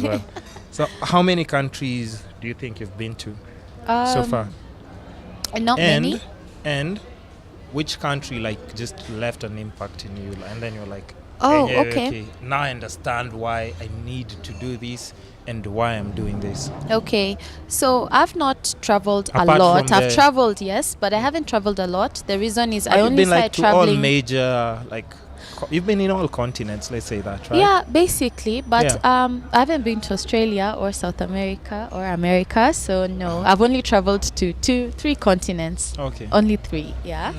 Well, so how many countries do you think you've been to so far? Not many. And which country like just left an impact in you, and then you're like, Oh, yeah, okay. now I understand why I need to do this and why I'm doing this. Okay, so I've not traveled a Apart lot. from I've the- traveled, yes, but I haven't traveled a lot. The reason is I Have you only been like started to all traveling. major you've been in all continents, let's say that, right? Yeah, basically, but Yeah. I haven't been to Australia or South America or America, so no. I've only traveled to three continents. Okay. Only three, yeah.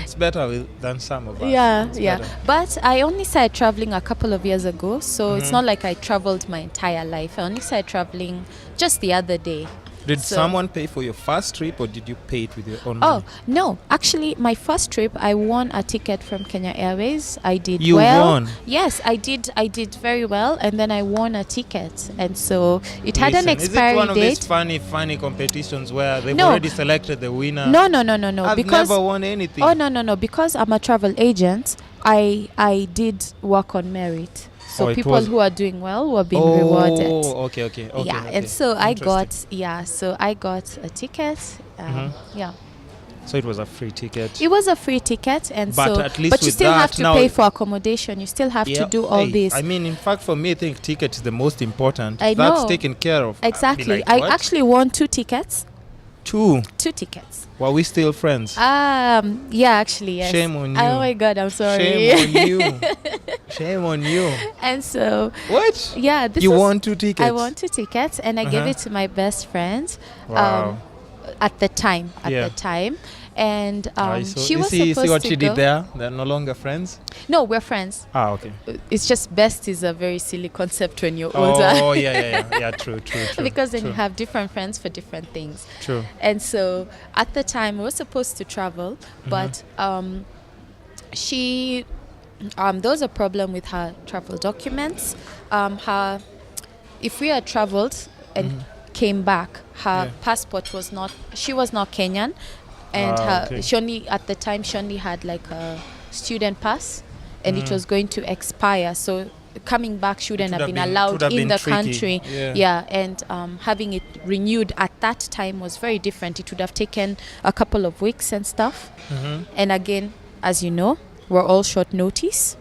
It's better than some of us. Yeah, It's yeah. better. But I only started traveling a couple of years ago, so it's Mhm. not like I traveled my entire life. I only started traveling just the other day. Did So- someone pay for your first trip, or did you pay it with your own Oh, money? no. Actually, my first trip, I won a ticket from Kenya Airways. I did You well. won? Yes, I did. I did very well, and then I won a ticket. And so it had an Listen, expiry is it one of these date. funny competitions where they've No. already selected the winner? No. I've Because never won anything. oh no. Because I'm a travel agent, I did work on merit. So Oh, it people was- who are doing well were being rewarded. Oh, okay. Yeah, okay. and so I Interesting. got a ticket. Mhm. Yeah, So it was a free ticket. it was a free ticket, and But so at least but you with still have that to now- pay for accommodation. You still have to do all hey, this. I mean, in fact, for me, I think ticket is the most important. I That's know. taken care of. I'd be Exactly. like, I what? actually won two tickets. Two. Two tickets. Were we still friends? Yeah, actually, yes. Shame on you. Oh my God, I'm sorry. Shame on you. Shame on you. And so, What? yeah, this You is, won two tickets? I won two tickets, and I gave Uh-huh. it to my best friend. Wow. At the time, and she was see supposed what to she go. did there? They're no longer friends? No, we're friends. Ah, okay. It's just best is a very silly concept when you're older. Oh, yeah. True. Because then true, you have different friends for different things. True. And so at the time we were supposed to travel, but she there was a problem with her travel documents. If we had traveled and came back, her passport was not. She was not Kenyan, and Okay. she only had like a student pass, and it was going to expire. So coming back, she wouldn't would have have been been- allowed would have in been the tricky. country. Yeah. And having it renewed at that time was very different. It would have taken a couple of weeks and stuff. Mhm. And again, as you know, we're all short notice.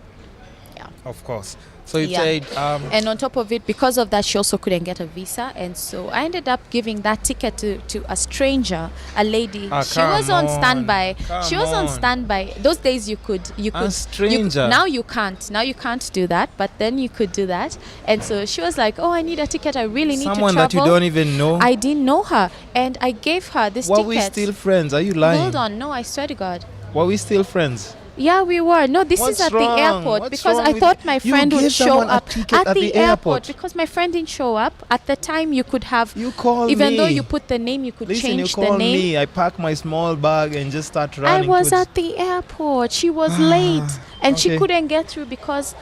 Of course. So you Yeah. said And on top of it, because of that, she also couldn't get a visa. And so I ended up giving that ticket to a stranger, a lady. She was come on on. standby. She Come was on on. standby. Those days you could stranger. now you can't. Now you can't do that, but then you could do that. And so she was like, "Oh, I need a ticket. I really need someone to that travel." you don't even know. I didn't know her, and I gave her this Were ticket. we still friends? Are you lying? Hold on, no, I swear to God. Were we still friends? Yeah, we were. No, this What's is at wrong? the airport What's because wrong I with thought you? my You friend would gave show someone a up ticket at the airport airport. because my friend didn't show up. At the time, you could have, You call even me. though you put the name, you could Listen, change you call the name. me. I pack my small bag and just start I running. was towards- at the airport. She was late, and she okay. couldn't get through because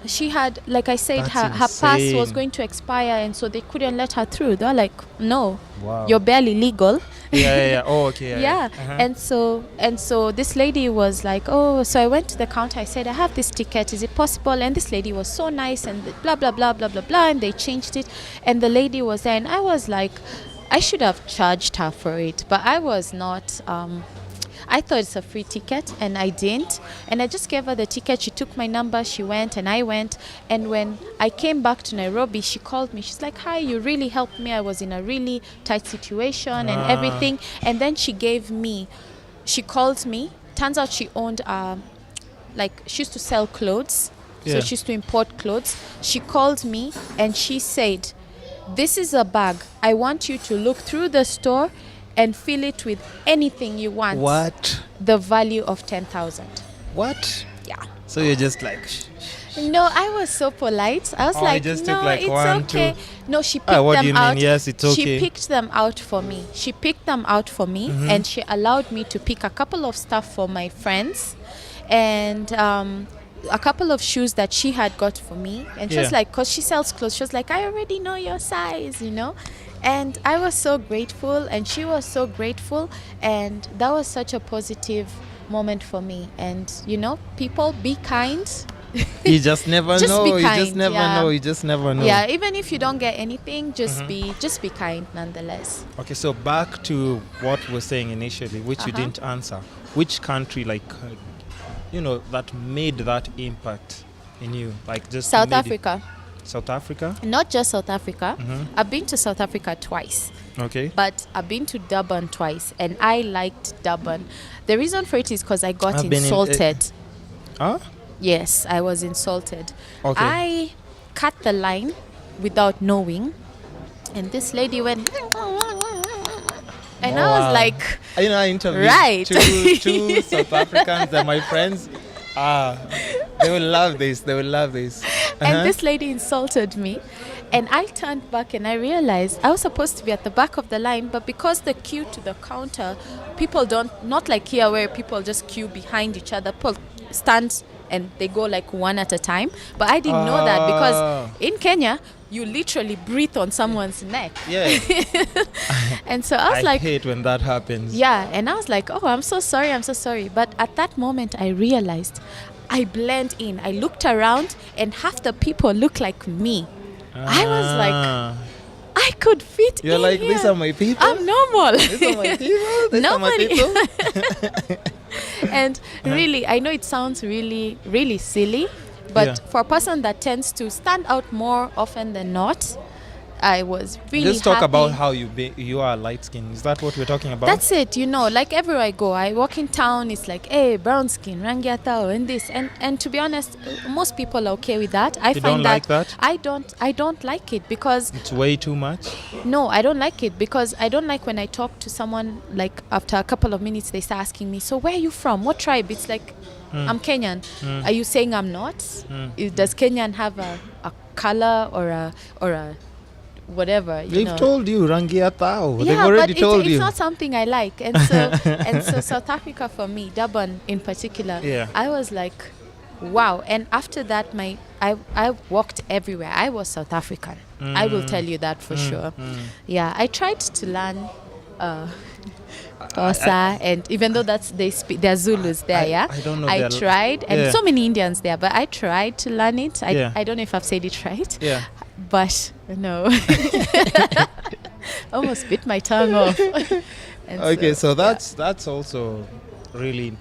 she had, like I said, That's her pass was insane. going to expire, and so they couldn't let her through. They were like, "No, Wow. you're barely legal." Yeah. Oh, okay. Yeah. Uh-huh. And so this lady was like, "Oh," so I went to the counter. I said, "I have this ticket. Is it possible?" And this lady was so nice, and blah blah blah blah blah blah, and they changed it. And the lady was there, and I was like, I should have charged her for it, but I was not. I thought it's a free ticket, and I didn't. And I just gave her the ticket. She took my number. She went, and I went. And when I came back to Nairobi, she called me. She's like, "Hi, you really helped me. I was in a really tight situation and everything." And then she called me. Turns out she owned, she used to sell clothes. Yeah. So she used to import clothes. She called me and she said, "This is a bag. I want you to look through the store and fill it with anything you want." What? The value of 10,000. What? Yeah. So you're just like, No, I was so polite. I was Oh, like, you just "No, took like it's one, okay." two. No, she picked what them do you out. mean? Yes, it's okay. She picked them out for me. She picked them out for me, and she allowed me to pick a couple of stuff for my friends, and a couple of shoes that she had got for me. And she was Yeah. like, because she sells clothes, she was like, "I already know your size, you know." And I was so grateful, and she was so grateful, and that was such a positive moment for me. And people, be kind, You just never Just know. be You just kind, never yeah. know. You just never know. Yeah, even if you don't get anything, Mm-hmm. just be kind nonetheless. Okay, so back to what we were saying initially, which you Uh-huh. didn't answer. Which country, that made that impact in you? Like just South made it- Africa. South Africa. Not just South Africa. Mhm. I've been to South Africa twice, Okay. but I've been to Durban twice, and I liked Durban. The reason for it is because I got I've been in- insulted. Huh? Yes, I was insulted. Okay. I cut the line without knowing, and this lady went, and I Wow. was like, I interviewed Right. two South Africans. They're my friends. They will love this. They will love this. and this lady insulted me, and I turned back and I realized I was supposed to be at the back of the line, but because the queue to the counter, people not like here where people just queue behind each other, people stand and they go like one at a time. But I didn't know that, because in Kenya you literally breathe on someone's neck. Yeah. And so I was like, hate when that happens. yeah, and I was like, oh, I'm so sorry. But at that moment, I realized I blend in. I looked around, and half the people look like me. I was like, Ah. I could fit You're in like, here. these are my people. I'm normal. These are my people. These are my Nobody- people. And really, I know it sounds really, really silly, but Yeah. for a person that tends to stand out more often than not, I was really Just talk happy. about how you are light skin. Is that what we're talking about? That's it, like everywhere I go, I walk in town, it's like, hey, brown skin, rangi atao, and this, and to be honest, most people are okay with that. I You find don't like that? I don't like it, because It's way too much. no, I don't like it, because I don't like when I talk to someone, like after a couple of minutes they start asking me, so where are you from? What tribe? It's like, I'm Kenyan. Are you saying I'm not? Does Kenyan have a color or a whatever? They've told you, Rangia Tao. They've Yeah, already but told it's you. not something I like, and so South Africa for me, Durban in particular, Yeah. I was like, wow. And after that, I walked everywhere. I was South African. I will tell you that for sure. Yeah, I tried to learn Xhosa, and even though they're Zulus there, yeah. I don't know I their- tried, and yeah. so many Indians there, but I tried to learn it. Yeah. I don't know if I've said it right, Yeah. but no. Almost bit my tongue off. And Okay, so yeah. that's also really